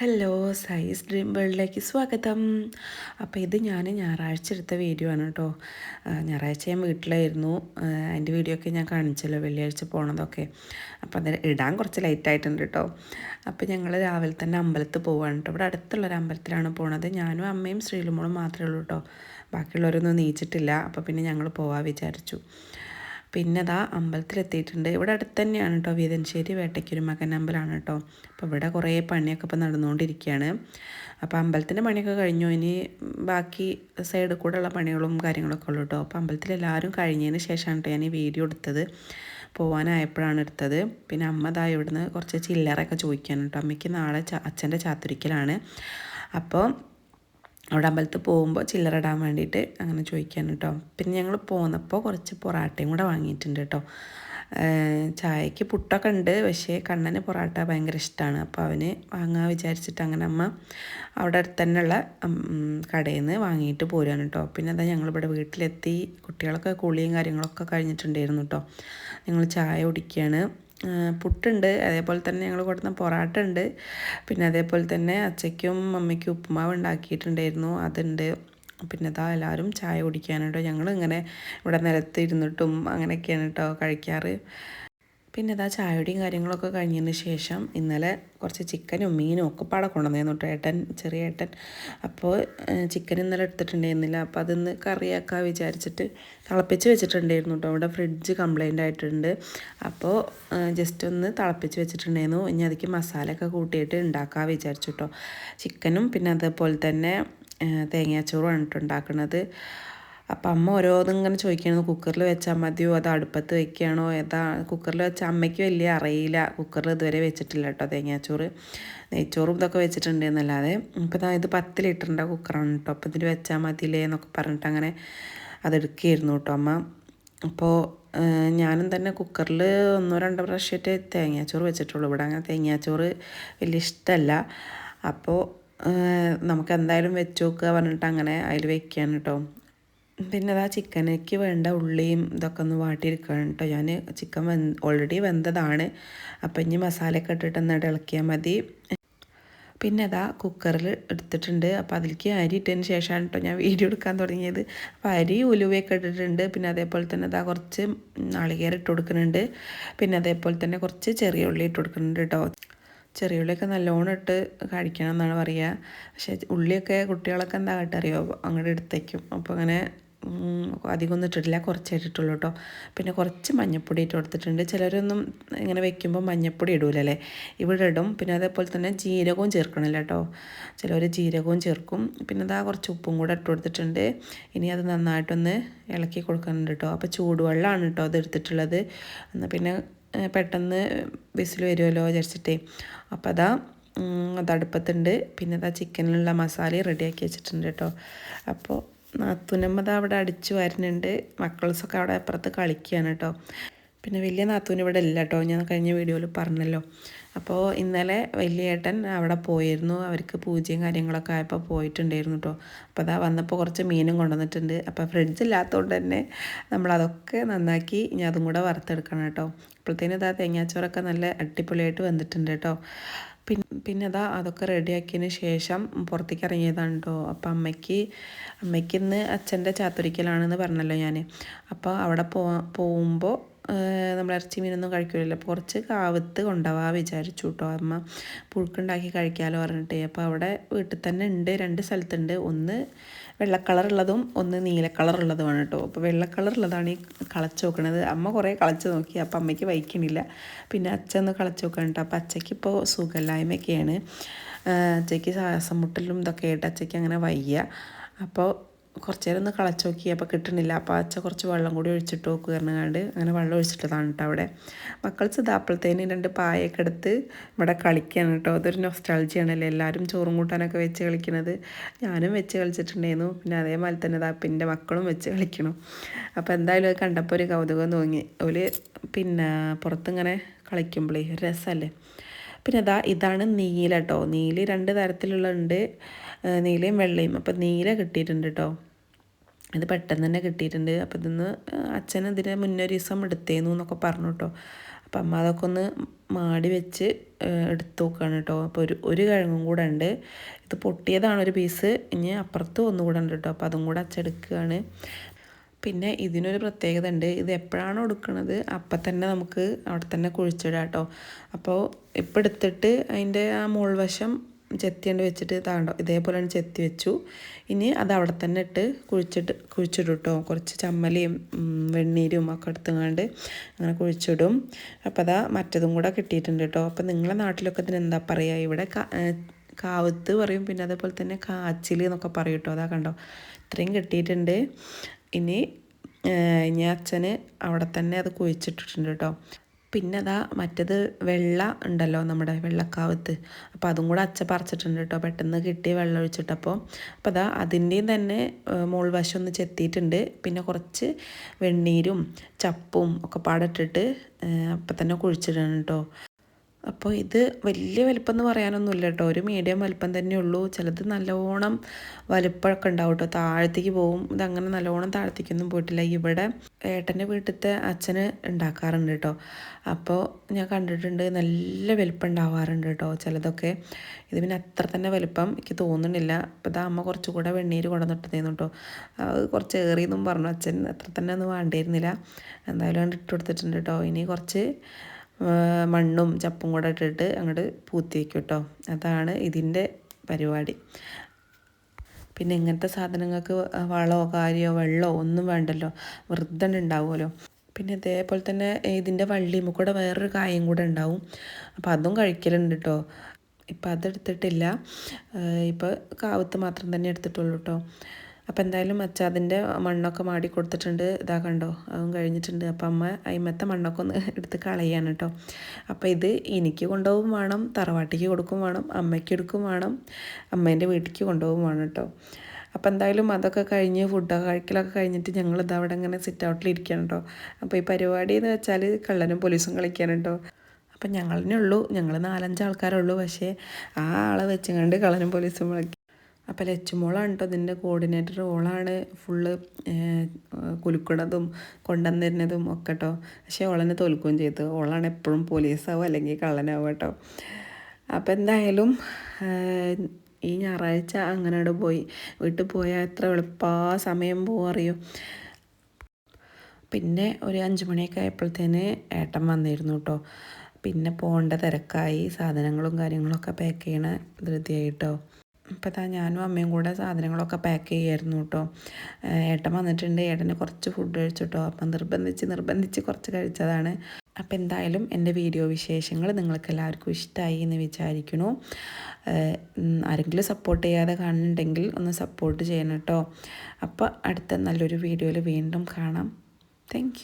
Hello, size dream വേൾഡിലേക്ക് സ്വാഗതം. അപ്പോൾ ഇത് ഞാൻ ഞായറാഴ്ച എടുത്ത വീഡിയോ ആണ് കേട്ടോ. ഞായറാഴ്ച ഞാൻ വീട്ടിലായിരുന്നു. അതിൻ്റെ വീഡിയോ ഒക്കെ ഞാൻ കാണിച്ചല്ലോ, വെള്ളിയാഴ്ച പോണതൊക്കെ. അപ്പോൾ അത് ഇടാൻ കുറച്ച് ലൈറ്റായിട്ടുണ്ട് കേട്ടോ. അപ്പോൾ ഞങ്ങൾ രാവിലെ തന്നെ അമ്പലത്തിൽ പോവുകയാണ് കേട്ടോ. ഇവിടെ അടുത്തുള്ളൊരു അമ്പലത്തിലാണ് പോണത്. ഞാനും അമ്മയും ശ്രീലുമോളും മാത്രമേ ഉള്ളൂ കേട്ടോ. ബാക്കിയുള്ളവരൊന്നും നീച്ചിട്ടില്ല. അപ്പോൾ പിന്നെ ഞങ്ങൾ പോകാൻ വിചാരിച്ചു. പിന്നെ അതാ അമ്പലത്തിലെത്തിയിട്ടുണ്ട്. ഇവിടെ അടുത്ത് തന്നെയാണ് കേട്ടോ, വീതൻശ്ശേരി വേട്ടയ്ക്കൊരു മകൻ അമ്പലമാണ് കേട്ടോ. അപ്പോൾ ഇവിടെ കുറേ പണിയൊക്കെ ഇപ്പോൾ നടന്നുകൊണ്ടിരിക്കുകയാണ്. അപ്പോൾ അമ്പലത്തിൻ്റെ പണിയൊക്കെ കഴിഞ്ഞു. ഇനി ബാക്കി സൈഡിൽ കൂടെ ഉള്ള പണികളും കാര്യങ്ങളൊക്കെ ഉള്ളൂ കേട്ടോ. അപ്പോൾ അമ്പലത്തിലെല്ലാവരും കഴിഞ്ഞതിന് ശേഷമാണ് കേട്ടോ ഞാൻ ഈ വീഡിയോ എടുത്തത്. പോകാനായപ്പോഴാണ് എടുത്തത്. പിന്നെ അമ്മ ദാ ഇവിടുന്ന് കുറച്ച് ചില്ലറയൊക്കെ ചോദിക്കാൻ കേട്ടോ. അമ്മയ്ക്ക് നാളെ അച്ഛൻ്റെ ചാത്തുരിക്കലാണ്. അപ്പോൾ അവിടെ അമ്പലത്തിൽ പോകുമ്പോൾ ചില്ലറ ഇടാൻ വേണ്ടിയിട്ട് അങ്ങനെ ചോദിക്കാൻ കേട്ടോ. പിന്നെ ഞങ്ങൾ പോന്നപ്പോൾ കുറച്ച് പൊറാട്ടയും കൂടെ വാങ്ങിയിട്ടുണ്ട് കേട്ടോ. ചായക്ക് പുട്ടൊക്കെ ഉണ്ട്, പക്ഷേ കണ്ണന് പൊറാട്ട ഭയങ്കര ഇഷ്ടമാണ്. അപ്പോൾ അവന് വാങ്ങാൻ വിചാരിച്ചിട്ട് അങ്ങനെ അമ്മ അവിടെ അടുത്ത് തന്നെയുള്ള കടയിൽ നിന്ന് വാങ്ങിയിട്ട് പോരാണ് കേട്ടോ. പിന്നെ അതാ ഞങ്ങളിവിടെ വീട്ടിലെത്തി. കുട്ടികളൊക്കെ കുളിയും കാര്യങ്ങളൊക്കെ കഴിഞ്ഞിട്ടുണ്ടായിരുന്നു കേട്ടോ. ഞങ്ങൾ ചായ കുടിക്കുകയാണ്. പുട്ടുണ്ട്, അതേപോലെ തന്നെ ഞങ്ങൾ കൊടുത്ത പൊറാട്ട ഉണ്ട്. പിന്നെ അതേപോലെ തന്നെ അച്ഛയ്ക്കും അമ്മയ്ക്കും ഉപ്പുമാവ് ഉണ്ടാക്കിയിട്ടുണ്ടായിരുന്നു, അതുണ്ട്. പിന്നെ ഇതാ എല്ലാവരും ചായ കുടിക്കാനുണ്ടോ. ഞങ്ങളിങ്ങനെ ഇവിടെ നിലത്തിരുന്നിട്ടും അങ്ങനെയൊക്കെയാണ് കേട്ടോ കഴിക്കാറ്. പിന്നെ ഇതാ ചായയുടെയും കാര്യങ്ങളൊക്കെ കഴിഞ്ഞതിന് ശേഷം ഇന്നലെ കുറച്ച് ചിക്കനും മീനും ഒക്കെ പാടെ കൊണ്ടുവന്നിരുന്നു കേട്ടോ ഏട്ടൻ, ചെറിയ ഏട്ടൻ. അപ്പോൾ ചിക്കൻ ഇന്നലെ എടുത്തിട്ടുണ്ടായിരുന്നില്ല. അപ്പോൾ അതൊന്ന് കറിയാക്കാൻ വിചാരിച്ചിട്ട് തിളപ്പിച്ച് വെച്ചിട്ടുണ്ടായിരുന്നു കേട്ടോ. അവിടെ ഫ്രിഡ്ജ് കംപ്ലൈൻ്റ് ആയിട്ടുണ്ട്. അപ്പോൾ ജസ്റ്റ് ഒന്ന് തിളപ്പിച്ച് വെച്ചിട്ടുണ്ടായിരുന്നു. ഇനി അതിലേക്ക് മസാലയൊക്കെ കൂട്ടിയിട്ട് ഉണ്ടാക്കാൻ വിചാരിച്ചു കേട്ടോ. ചിക്കനും പിന്നെ അതേപോലെ തന്നെ തേങ്ങാച്ചോറുമാണ് കേട്ടോ ഉണ്ടാക്കുന്നത്. അപ്പം അമ്മ ഓരോന്നിങ്ങനെ ചോദിക്കുകയാണ്, കുക്കറിൽ വെച്ചാൽ മതിയോ അതോ അടുപ്പത്ത് വെക്കുകയാണോ, ഏതാ കുക്കറിൽ വെച്ചാൽ അമ്മയ്ക്ക് വലിയ അറിയില്ല. കുക്കറിൽ ഇതുവരെ വെച്ചിട്ടില്ല കേട്ടോ തേങ്ങാച്ചോറ്. നെയ്ച്ചോറും ഇതൊക്കെ വെച്ചിട്ടുണ്ട് എന്നല്ലാതെ. ഇപ്പം ഇത് 10 ലിറ്ററിൻ്റെ കുക്കറാണ് കേട്ടോ. അപ്പോൾ ഇതിൽ വെച്ചാൽ മതിയില്ലേ എന്നൊക്കെ പറഞ്ഞിട്ട് അങ്ങനെ അതെടുക്കുകയായിരുന്നു കേട്ടോ അമ്മ. അപ്പോൾ ഞാനും തന്നെ കുക്കറിൽ 1-2 പ്രാവശ്യമായിട്ട് തേങ്ങാച്ചോറ് വെച്ചിട്ടുള്ളൂ. ഇവിടെ അങ്ങനെ തേങ്ങാച്ചോറ് വലിയ ഇഷ്ടമല്ല. അപ്പോൾ നമുക്ക് എന്തായാലും വെച്ച് നോക്കുക പറഞ്ഞിട്ട് അങ്ങനെ അതിൽ വെക്കുകയാണ് കേട്ടോ. പിന്നെ അതാ ചിക്കനേക്ക് വേണ്ട ഉള്ളിയും ഇതൊക്കെ ഒന്ന് വാട്ടിയെടുക്കുകയാണ് കേട്ടോ. ഞാൻ ചിക്കൻ ഓൾറെഡി വെന്തതാണ്. അപ്പം ഇനി മസാലയൊക്കെ ഇട്ടിട്ട് എന്നിട്ട് ഇളക്കിയാൽ മതി. പിന്നെ അതാ കുക്കറിൽ എടുത്തിട്ടുണ്ട്. അപ്പോൾ അതിലേക്ക് അരി ഇട്ടതിന് ശേഷമാണ് കേട്ടോ ഞാൻ വീഡിയോ എടുക്കാൻ തുടങ്ങിയത്. അപ്പോൾ അരി ഉലുവയൊക്കെ ഇട്ടിട്ടുണ്ട്. പിന്നെ അതേപോലെ തന്നെ അതാ കുറച്ച് നാളികേരം ഇട്ട് കൊടുക്കുന്നുണ്ട്. പിന്നെ അതേപോലെ തന്നെ കുറച്ച് ചെറിയ ഉള്ളി ഇട്ട് കൊടുക്കുന്നുണ്ട് കേട്ടോ. ചെറിയ ഉള്ളിയൊക്കെ നല്ലോണം ഇട്ട് കഴിക്കണം എന്നാണ് പറയുക. പക്ഷേ ഉള്ളിയൊക്കെ കുട്ടികളൊക്കെ എന്താ കേട്ടറിയോ അങ്ങോട്ട് എടുത്തേക്കും. അപ്പോൾ അങ്ങനെ അധികമൊന്നും ഇട്ടിട്ടില്ല, കുറച്ചായിട്ടിട്ടുള്ളൂ കേട്ടോ. പിന്നെ കുറച്ച് മഞ്ഞൾപ്പൊടി ഇട്ട് കൊടുത്തിട്ടുണ്ട്. ചിലരൊന്നും ഇങ്ങനെ വെക്കുമ്പോൾ മഞ്ഞൾപ്പൊടി ഇടൂലല്ലേ, ഇവിടെ ഇടും. പിന്നെ അതേപോലെ തന്നെ ജീരകവും ചേർക്കണില്ല കേട്ടോ. ചിലർ ജീരകവും ചേർക്കും. പിന്നെ അതാ കുറച്ച് ഉപ്പും കൂടെ ഇട്ട് കൊടുത്തിട്ടുണ്ട്. ഇനി അത് നന്നായിട്ടൊന്ന് ഇളക്കി കൊടുക്കുന്നുണ്ട് കേട്ടോ. അപ്പോൾ ചൂടുവെള്ളമാണ് കേട്ടോ അത് എടുത്തിട്ടുള്ളത്. എന്നാൽ പിന്നെ പെട്ടെന്ന് വിസിൽ വരുമല്ലോ വിചാരിച്ചിട്ടേ. അപ്പോൾ അതാ അതടുപ്പത്തുണ്ട്. പിന്നെ അതാ ചിക്കനിലുള്ള മസാല റെഡിയാക്കി വെച്ചിട്ടുണ്ട് കേട്ടോ. അപ്പോൾ നാത്തൂനമ്മ അവിടെ അടിച്ചു വരുന്നുണ്ട്. മക്കൾസൊക്കെ അവിടെ അപ്പുറത്ത് കളിക്കുകയാണ് കേട്ടോ. പിന്നെ വലിയ നാത്തൂന് ഇവിടെ ഇല്ല കേട്ടോ, ഞാൻ കഴിഞ്ഞ വീഡിയോയിൽ പറഞ്ഞല്ലോ. അപ്പോൾ ഇന്നലെ വലിയ ഏട്ടൻ അവിടെ പോയിരുന്നു. അവർക്ക് പൂജയും കാര്യങ്ങളൊക്കെ ആയപ്പോൾ പോയിട്ടുണ്ടായിരുന്നു കേട്ടോ. അപ്പോൾ അതാ വന്നപ്പോൾ കുറച്ച് മീനും കൊണ്ടുവന്നിട്ടുണ്ട്. അപ്പോൾ ഫ്രിഡ്ജ് ഇല്ലാത്തതുകൊണ്ട് തന്നെ നമ്മളതൊക്കെ നന്നാക്കി ഇനി അതും കൂടെ വറുത്തെടുക്കണം കേട്ടോ. അപ്പോഴത്തേനും ഇതാ തേങ്ങാച്ചോറൊക്കെ നല്ല അടിപൊളിയായിട്ട് വന്നിട്ടുണ്ട് കേട്ടോ. പിന്നെ അതാ അതൊക്കെ റെഡിയാക്കിയതിന് ശേഷം പുറത്തേക്ക് ഇറങ്ങിയതാണ് കേട്ടോ. അപ്പം അമ്മയ്ക്ക് ഇന്ന് അച്ഛൻ്റെ ചാത്തൊരിക്കലാണെന്ന് പറഞ്ഞല്ലോ ഞാൻ. അപ്പോൾ അവിടെ പോകുമ്പോൾ നമ്മൾ ഇറച്ചി മീനൊന്നും കഴിക്കില്ലല്ലോ. അപ്പോൾ കുറച്ച് കാവത്ത് കൊണ്ടുപോകാൻ വിചാരിച്ചു കേട്ടോ. അമ്മ പുഴുക്കുണ്ടാക്കി കഴിക്കാമല്ലോ പറഞ്ഞിട്ടേ. അപ്പോൾ അവിടെ വീട്ടിൽ തന്നെ ഉണ്ട്, 2 സ്ഥലത്തുണ്ട്. ഒന്ന് വെള്ള കളറുള്ളതും ഒന്ന് നീല കളറുള്ളതുമാണ് കേട്ടോ. അപ്പോൾ വെള്ള കളറുള്ളതാണ് ഈ കളച്ച് നോക്കണത്. അമ്മ കുറേ കളച്ച് നോക്കി, അപ്പോൾ അമ്മയ്ക്ക് വയ്ക്കണില്ല. പിന്നെ അച്ഛൻ ഒന്ന് കളച്ച് നോക്കണം കേട്ടോ. അപ്പോൾ അച്ഛയ്ക്കിപ്പോൾ സുഖമില്ലായ്മയൊക്കെയാണ്. അച്ഛയ്ക്ക് ശ്വാസം മുട്ടലും ഇതൊക്കെ ആയിട്ട് അച്ഛയ്ക്ക് അങ്ങനെ വയ്യ. അപ്പോൾ കുറച്ച് നേരം ഒന്ന് കളച്ച് നോക്കി, അപ്പോൾ കിട്ടണില്ല. അപ്പോൾ അച്ഛൻ കുറച്ച് വെള്ളം കൂടി ഒഴിച്ചിട്ട് നോക്കുക പറഞ്ഞാണ്ട് അങ്ങനെ വെള്ളം ഒഴിച്ചിട്ടതാണ് കേട്ടോ അവിടെ. മക്കൾസ് ഇതാപ്പോഴത്തേന് 2 പായൊക്കെ എടുത്ത് ഇവിടെ കളിക്കുകയാണ് കേട്ടോ. അതൊരു നൊസ്റ്റാൾജിയാണല്ലോ, എല്ലാവരും ചോറും കൂട്ടാനൊക്കെ വെച്ച് കളിക്കുന്നത്. ഞാനും വെച്ച് കളിച്ചിട്ടുണ്ടായിരുന്നു. പിന്നെ അതേമാതിരി തന്നെ ഇതാ എൻ്റെ മക്കളും വെച്ച് കളിക്കണം. അപ്പോൾ എന്തായാലും അത് കണ്ടപ്പോൾ ഒരു കൗതുകം തോന്നി. ഒരു പിന്നെ പുറത്തിങ്ങനെ കളിക്കുമ്പോഴേ രസമല്ലേ. പിന്നെ ഇതാണ് നീല കേട്ടോ. നീല 2 തരത്തിലുള്ളുണ്ട്, നീലയും വെള്ളയും. അപ്പോൾ നീല കിട്ടിയിട്ടുണ്ട് കേട്ടോ. ഇത് പെട്ടെന്ന് തന്നെ കിട്ടിയിട്ടുണ്ട്. അപ്പോൾ ഇതിന്ന് അച്ഛൻ ഇതിന് മുന്നേ ഒരു ദിവസം എടുത്തേന്നു എന്നൊക്കെ പറഞ്ഞു കേട്ടോ. അപ്പം അമ്മ അതൊക്കെ ഒന്ന് മാടി വെച്ച് എടുത്ത് നോക്കുകയാണ് കേട്ടോ. അപ്പോൾ ഒരു കിഴങ്ങും കൂടെ ഉണ്ട്. ഇത് പൊട്ടിയതാണ് ഒരു പീസ്. ഇനി അപ്പുറത്ത് ഒന്നുകൂടെ ഉണ്ട് കേട്ടോ. അപ്പോൾ അതും കൂടെ അച്ചെടുക്കുകയാണ്. പിന്നെ ഇതിനൊരു പ്രത്യേകത ഉണ്ട്. ഇത് എപ്പോഴാണോ എടുക്കുന്നത് അപ്പം തന്നെ നമുക്ക് അവിടെ തന്നെ കുഴിച്ചിടാം കേട്ടോ. അപ്പോൾ ഇപ്പം എടുത്തിട്ട് അതിൻ്റെ ആ മുൾവശം ചെത്തിയണ്ട് വെച്ചിട്ട് താണ്ടോ ഇതേപോലെ ചെത്തി വെച്ചു. ഇനി അത് അവിടെ തന്നെ ഇട്ട് കുഴിച്ചിടും കേട്ടോ. കുറച്ച് ചമ്മലിയും വെണ്ണീരും ഒക്കെ എടുത്തുകൊണ്ട് അങ്ങനെ കുഴിച്ചിടും. അപ്പോൾ അതാ മറ്റതും കൂടെ കിട്ടിയിട്ടുണ്ട് കേട്ടോ. അപ്പോൾ നിങ്ങളെ നാട്ടിലൊക്കെ ഇതിന് എന്താ പറയുക? ഇവിടെ കാവത്ത് പറയും, പിന്നെ അതേപോലെ തന്നെ കാച്ചിൽ എന്നൊക്കെ പറയും കേട്ടോ. അതാ കണ്ടോ, ഇത്രയും കിട്ടിയിട്ടുണ്ട്. ഇനി അച്ഛന് അവിടെ തന്നെ അത് കുഴിച്ചിട്ടിട്ടുണ്ട് കേട്ടോ. പിന്നെ അതാ മറ്റേത് വെള്ള ഉണ്ടല്ലോ, നമ്മുടെ വെള്ളക്കാവത്ത്, അപ്പോൾ അതും കൂടെ അച്ഛൻ പറിച്ചിട്ടുണ്ട് കേട്ടോ. പെട്ടെന്ന് കിട്ടി വെള്ളം ഒഴിച്ചിട്ടപ്പോൾ. അപ്പോൾ അതാ അതിൻ്റെയും തന്നെ മോൾ വശം ഒന്ന് ചെത്തിയിട്ടുണ്ട്. പിന്നെ കുറച്ച് വെണ്ണീരും ചപ്പും ഒക്കെ പാടിട്ടിട്ട് അപ്പം തന്നെ കുഴിച്ചിടണം കേട്ടോ. അപ്പോൾ ഇത് വലിയ വലിപ്പം എന്ന് പറയാനൊന്നുമില്ല കേട്ടോ. ഒരു മീഡിയം വലിപ്പം തന്നെ ഉള്ളൂ. ചിലത് നല്ലോണം വലിപ്പമൊക്കെ ഉണ്ടാവും കേട്ടോ. താഴത്തേക്ക് പോവും. ഇതങ്ങനെ നല്ലോണം താഴത്തേക്കൊന്നും പോയിട്ടില്ല. ഇവിടെ ഏട്ടൻ്റെ വീട്ടിലത്തെ അച്ഛന് ഉണ്ടാക്കാറുണ്ട് കേട്ടോ. അപ്പോൾ ഞാൻ കണ്ടിട്ടുണ്ട് നല്ല വലിപ്പം ഉണ്ടാവാറുണ്ട് കേട്ടോ ചിലതൊക്കെ. ഇത് പിന്നെ അത്ര തന്നെ വലിപ്പം എനിക്ക് തോന്നുന്നില്ല. അപ്പോൾ ഇത് അമ്മ കുറച്ചുകൂടെ വെണ്ണീര് കൊണ്ടുവന്നിട്ടേന്നു കേട്ടോ. അത് കുറച്ച് ഏറിയെന്നും പറഞ്ഞു. അച്ഛൻ അത്ര തന്നെ ഒന്നും വേണ്ടിയിരുന്നില്ല. എന്തായാലും ഇട്ട് കൊടുത്തിട്ടുണ്ട് കേട്ടോ. ഇനി കുറച്ച് മണ്ണും ചപ്പും കൂടെ ഇട്ടിട്ട് അങ്ങോട്ട് പൂത്തി വയ്ക്കും കേട്ടോ. അതാണ് ഇതിൻ്റെ പരിപാടി. പിന്നെ ഇങ്ങനത്തെ സാധനങ്ങൾക്ക് വളമോ കാര്യമോ വെള്ളമോ ഒന്നും വേണ്ടല്ലോ, വെറുതെ ഉണ്ടാവുമല്ലോ. പിന്നെ ഇതേപോലെ തന്നെ ഇതിൻ്റെ വള്ളിയുമ്പോൾ കൂടെ വേറൊരു കായും കൂടെ ഉണ്ടാവും. അപ്പോൾ അതും കഴിക്കലുണ്ട് കേട്ടോ. ഇപ്പം അതെടുത്തിട്ടില്ല. ഇപ്പോൾ കാവത്ത് മാത്രം തന്നെ എടുത്തിട്ടുള്ളൂ കേട്ടോ. അപ്പോൾ എന്തായാലും അച്ഛൻ അതിൻ്റെ മണ്ണൊക്കെ മാടി കൊടുത്തിട്ടുണ്ട്. ഇതാ കണ്ടോ, അതും കഴിഞ്ഞിട്ടുണ്ട്. അപ്പം അമ്മ അയിമത്തെ മണ്ണൊക്കെ ഒന്ന് എടുത്ത് കളയാണ് കേട്ടോ. അപ്പോൾ ഇത് എനിക്ക് കൊണ്ടുപോകും വേണം, തറവാട്ടിക്ക് കൊടുക്കും വേണം, അമ്മയ്ക്ക് എടുക്കും വേണം, അമ്മേൻ്റെ വീട്ടിലേക്ക് കൊണ്ടുപോകും വേണം കേട്ടോ. അപ്പോൾ എന്തായാലും അതൊക്കെ കഴിഞ്ഞ് ഫുഡൊക്കെ കഴിക്കലൊക്കെ കഴിഞ്ഞിട്ട് ഞങ്ങളിത് അവിടെ ഇങ്ങനെ സിറ്റ് ഔട്ടിൽ ഇരിക്കുകയാണ് കേട്ടോ. അപ്പോൾ ഈ പരിപാടി എന്ന് വെച്ചാൽ കള്ളനും പോലീസും കളിക്കാണ് കേട്ടോ. അപ്പം ഞങ്ങളതിനേ ഉള്ളൂ, ഞങ്ങൾ 4-5 ആൾക്കാരുള്ളൂ. പക്ഷേ ആ ആളെ വെച്ചുകൊണ്ട് കള്ളനും പോലീസും കളിക്കും. അപ്പോൾ ലച്ചുമോളാണ് കേട്ടോ ഇതിൻ്റെ കോർഡിനേറ്റർ. ഓളാണ് ഫുള്ള് കുലുക്കണതും കൊണ്ടുവന്നിരുന്നതും ഒക്കെ കേട്ടോ. പക്ഷേ ഓളെന്നെ തോൽക്കുകയും ചെയ്തു. ഓളാണ് എപ്പോഴും പോലീസാവും അല്ലെങ്കിൽ കള്ളനാവും കേട്ടോ. അപ്പോൾ എന്തായാലും ഈ ഞായറാഴ്ച അങ്ങനെ പോയി. വീട്ടിൽ പോയാൽ എത്ര എളുപ്പമാ സമയം പോകും അറിയോ. പിന്നെ ഒരു 5 മണിയൊക്കെ ആയപ്പോഴത്തേന് ഏട്ടൻ വന്നിരുന്നു കേട്ടോ. പിന്നെ പോകേണ്ട തിരക്കായി. സാധനങ്ങളും കാര്യങ്ങളൊക്കെ പാക്ക് ചെയ്യണ ധൃതിയായി കേട്ടോ. ഇപ്പോൾ ഞാനും അമ്മയും കൂടെ സാധനങ്ങളൊക്കെ പാക്ക് ചെയ്യായിരുന്നു കേട്ടോ. ഏട്ടൻ വന്നിട്ടുണ്ട്. ഏട്ടന് കുറച്ച് ഫുഡ് കഴിച്ചിട്ടോ. അപ്പം നിർബന്ധിച്ച് കുറച്ച് കഴിച്ചതാണ്. അപ്പോൾ എന്തായാലും എൻ്റെ വീഡിയോ വിശേഷങ്ങൾ നിങ്ങൾക്ക് എല്ലാവർക്കും ഇഷ്ടമായി എന്ന് വിചാരിക്കുന്നു. ആരെങ്കിലും സപ്പോർട്ട് ചെയ്യാതെ കാണുന്നുണ്ടെങ്കിൽ ഒന്ന് സപ്പോർട്ട് ചെയ്യണം കേട്ടോ. അപ്പോൾ അടുത്ത നല്ലൊരു വീഡിയോയിൽ വീണ്ടും കാണാം. താങ്ക്